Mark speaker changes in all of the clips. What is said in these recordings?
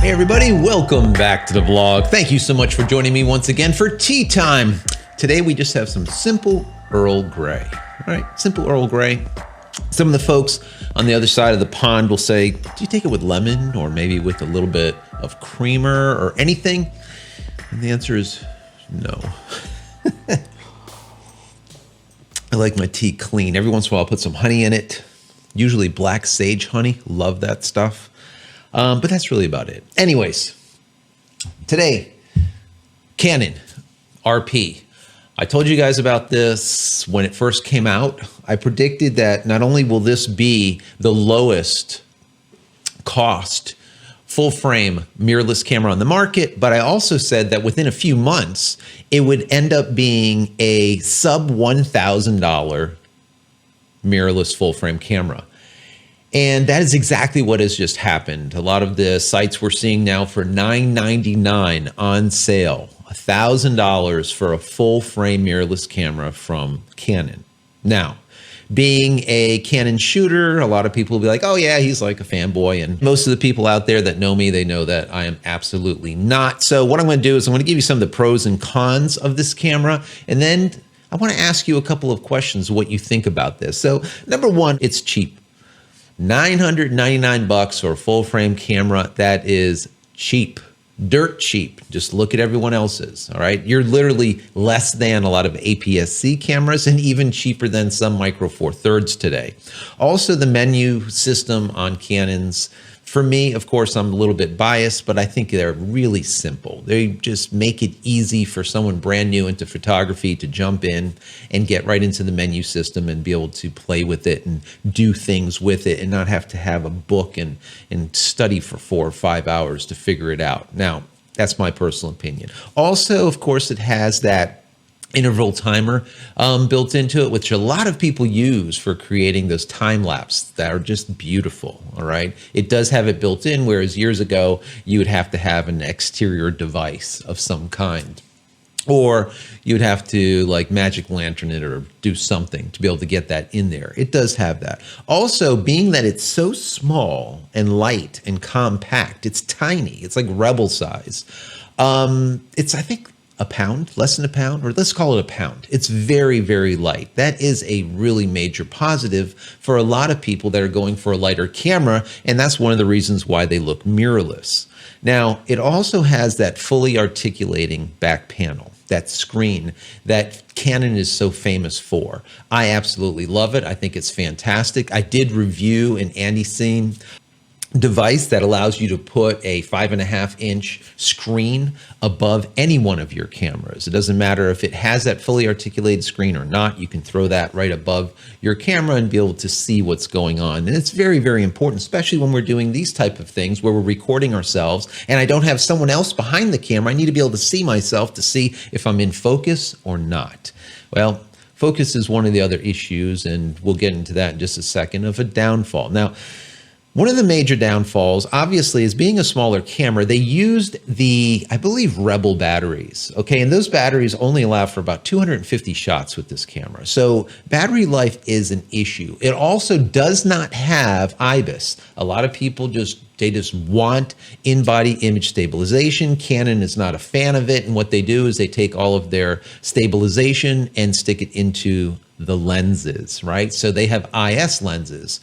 Speaker 1: Hey everybody, welcome back to the vlog. Thank you so much for joining me once again for tea time. Today we just have some simple Earl Grey. All right, simple Earl Grey. Some of the folks on the other side of the pond will say, do you take it with lemon or maybe with a little bit of creamer or anything? And the answer is no. I like my tea clean. Every once in a while I'll put some honey in it. Usually black sage honey, love that stuff. But that's really about it. Anyways, today, Canon RP. I told you guys about this when it first came out. I predicted that not only will this be the lowest cost full frame mirrorless camera on the market, but I also said that within a few months, it would end up being a sub $1,000 mirrorless full frame camera. And that is exactly what has just happened. A lot of the sites we're seeing now for $999 on sale, $1,000 for a full frame mirrorless camera from Canon. Now, being a Canon shooter, a lot of people will be like, oh yeah, he's like a fanboy. And most of the people out there that know me, they know that I am absolutely not. So what I'm going to do is I'm going to give you some of the pros and cons of this camera. And then I want to ask you a couple of questions, what you think about this. So number one, it's cheap. $999 for a full frame camera. That is cheap, dirt cheap. Just look at everyone else's, all right? You're literally less than a lot of APS-C cameras and even cheaper than some Micro Four Thirds today. Also, the menu system on Canons, for me, of course, I'm a little bit biased, but I think they're really simple. They just make it easy for someone brand new into photography to jump in and get right into the menu system and be able to play with it and do things with it and not have to have a book and study for 4 or 5 hours to figure it out. Now, that's my personal opinion. Also, of course, it has that interval timer built into it, which a lot of people use for creating those time lapse that are just beautiful. All right, it does have it built in, whereas years ago you would have to have an exterior device of some kind, or you'd have to like magic lantern it or do something to be able to get that in there. It does have that. Also, being that it's so small and light and compact, it's tiny. It's like Rebel size. It's, I think, a pound, less than a pound, or let's call it a pound. It's very, very light. That is a really major positive for a lot of people that are going for a lighter camera, and that's one of the reasons why they look mirrorless. Now, it also has that fully articulating back panel, that screen that Canon is so famous for. I absolutely love it. I think it's fantastic. I did review an anti-scene device that allows you to put a 5.5-inch screen above any one of your cameras. It doesn't matter if it has that fully articulated screen or not. You can throw that right above your camera and be able to see what's going on. And it's very, very important, especially when we're doing these type of things where we're recording ourselves and I don't have someone else behind the camera. I need to be able to see myself to see if I'm in focus or not. Well, focus is one of the other issues, and we'll get into that in just a second, of a downfall. Now, one of the major downfalls, obviously, is being a smaller camera. They used the, I believe, Rebel batteries, okay? And those batteries only allow for about 250 shots with this camera. So battery life is an issue. It also does not have IBIS. A lot of people just want in-body image stabilization. Canon is not a fan of it. And what they do is they take all of their stabilization and stick it into the lenses, right? So they have IS lenses.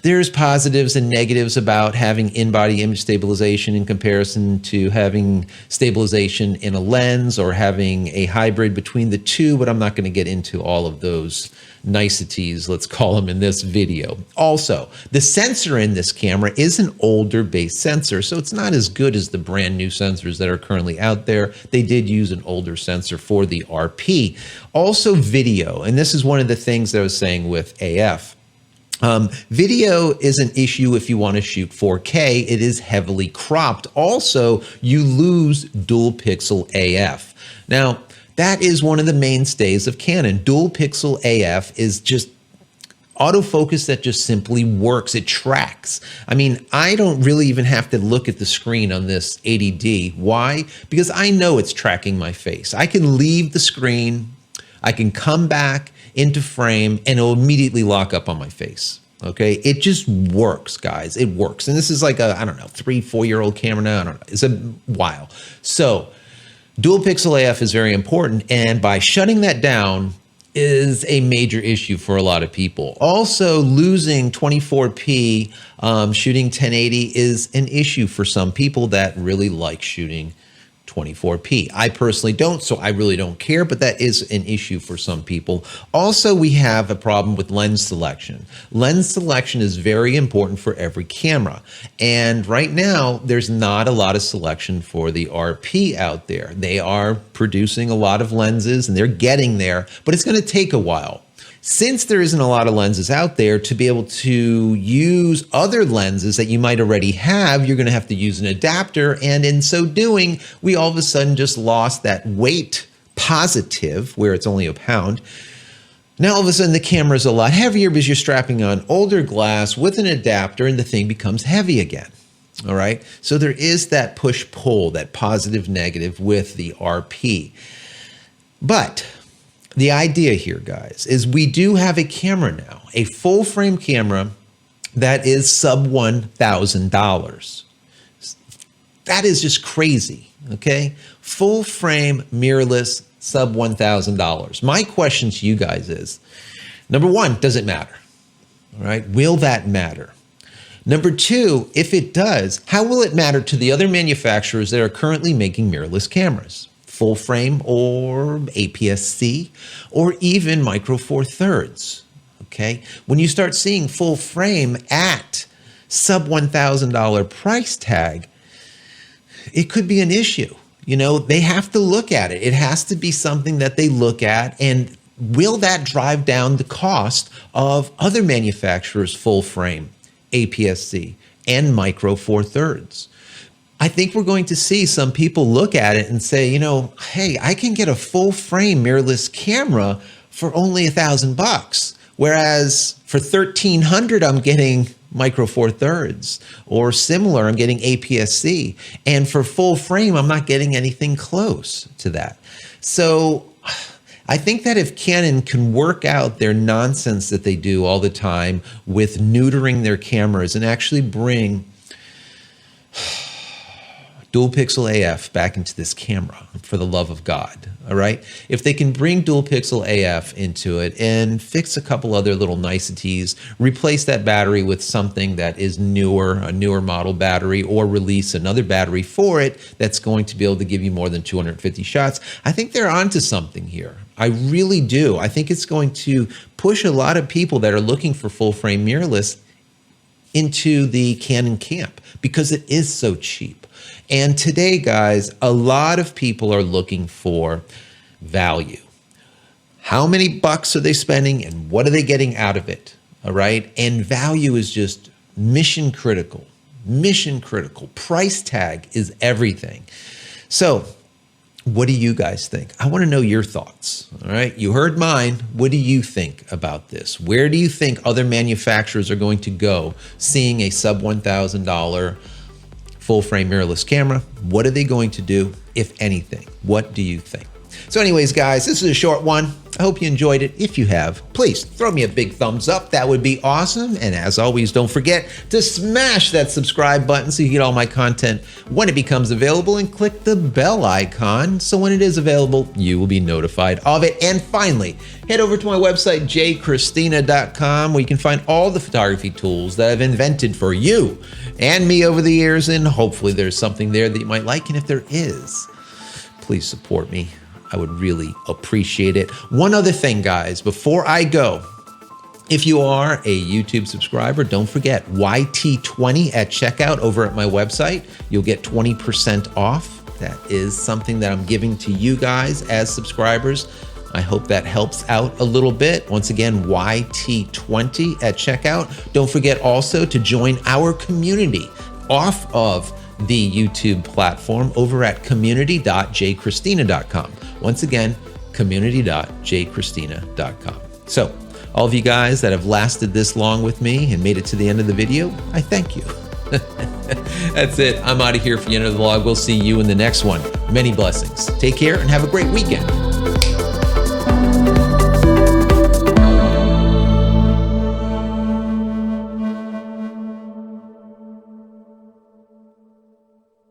Speaker 1: There's positives and negatives about having in-body image stabilization in comparison to having stabilization in a lens or having a hybrid between the two, but I'm not going to get into all of those niceties, let's call them, in this video. Also, the sensor in this camera is an older base sensor, so it's not as good as the brand new sensors that are currently out there. They did use an older sensor for the RP. Also, video, and this is one of the things that I was saying with AF. Video is an issue if you want to shoot 4K. It is heavily cropped. Also, you lose dual pixel AF. Now, that is one of the mainstays of Canon. Dual pixel AF is just autofocus that just simply works. It tracks. I mean, I don't really even have to look at the screen on this 80D. Why? Because I know it's tracking my face. I can leave the screen, I can come back into frame, and it'll immediately lock up on my face. Okay, it just works, guys. It works. And this is like a, I don't know, 3-4-year-old camera now. I don't know. It's a while. So dual pixel AF is very important. And by shutting that down is a major issue for a lot of people. Also, losing 24p shooting 1080 is an issue for some people that really like shooting 24p. I personally don't, so I really don't care, but that is an issue for some people. Also, we have a problem with lens selection. Lens selection is very important for every camera. And right now, there's not a lot of selection for the RP out there. They are producing a lot of lenses and they're getting there, but it's going to take a while. Since there isn't a lot of lenses out there, to be able to use other lenses that you might already have, you're going to have to use an adapter. And in so doing, we all of a sudden just lost that weight positive, where it's only a pound. Now all of a sudden the camera is a lot heavier because you're strapping on older glass with an adapter and the thing becomes heavy again. All right. So there is that push-pull, that positive negative with the RP. But the idea here, guys, is we do have a camera now, a full frame camera that is sub $1,000. That is just crazy, okay? Full frame, mirrorless, sub $1,000. My question to you guys is, number one, does it matter? All right, will that matter? Number two, if it does, how will it matter to the other manufacturers that are currently making mirrorless cameras? Full frame or APS-C or even micro four thirds, okay? When you start seeing full frame at sub $1,000 price tag, it could be an issue. You know, they have to look at it. It has to be something that they look at, and will that drive down the cost of other manufacturers' full frame, APS-C and micro four thirds? I think we're going to see some people look at it and say, you know, hey, I can get a full frame mirrorless camera for only $1,000, whereas for $1,300 I'm getting micro four thirds, or similar, I'm getting APS-C, and for full frame I'm not getting anything close to that. So I think that if Canon can work out their nonsense that they do all the time with neutering their cameras and actually bring dual pixel AF back into this camera, for the love of God, all right? If they can bring dual pixel AF into it and fix a couple other little niceties, replace that battery with something that is newer, a newer model battery, or release another battery for it that's going to be able to give you more than 250 shots, I think they're onto something here. I really do. I think it's going to push a lot of people that are looking for full frame mirrorless into the Canon camp because it is so cheap. And today, guys, a lot of people are looking for value. How many bucks are they spending and what are they getting out of it? All right. And value is just mission critical. Mission critical. Price tag is everything. So what do you guys think? I want to know your thoughts. All right. You heard mine. What do you think about this? Where do you think other manufacturers are going to go seeing a sub $1,000 full frame mirrorless camera? What are they going to do, if anything? What do you think? So anyways, guys, this is a short one. I hope you enjoyed it. If you have, please throw me a big thumbs up. That would be awesome. And as always, don't forget to smash that subscribe button so you get all my content when it becomes available, and click the bell icon so when it is available, you will be notified of it. And finally, head over to my website, JCristina.com, where you can find all the photography tools that I've invented for you and me over the years. And hopefully there's something there that you might like. And if there is, please support me. I would really appreciate it. One other thing, guys, before I go, if you are a YouTube subscriber, don't forget YT20 at checkout over at my website. You'll get 20% off. That is something that I'm giving to you guys as subscribers. I hope that helps out a little bit. Once again, YT20 at checkout. Don't forget also to join our community off of the YouTube platform over at community.jcristina.com. Once again, community.jcristina.com. So, all of you guys that have lasted this long with me and made it to the end of the video, I thank you. That's it. I'm out of here for the end of the vlog. We'll see you in the next one. Many blessings. Take care and have a great weekend.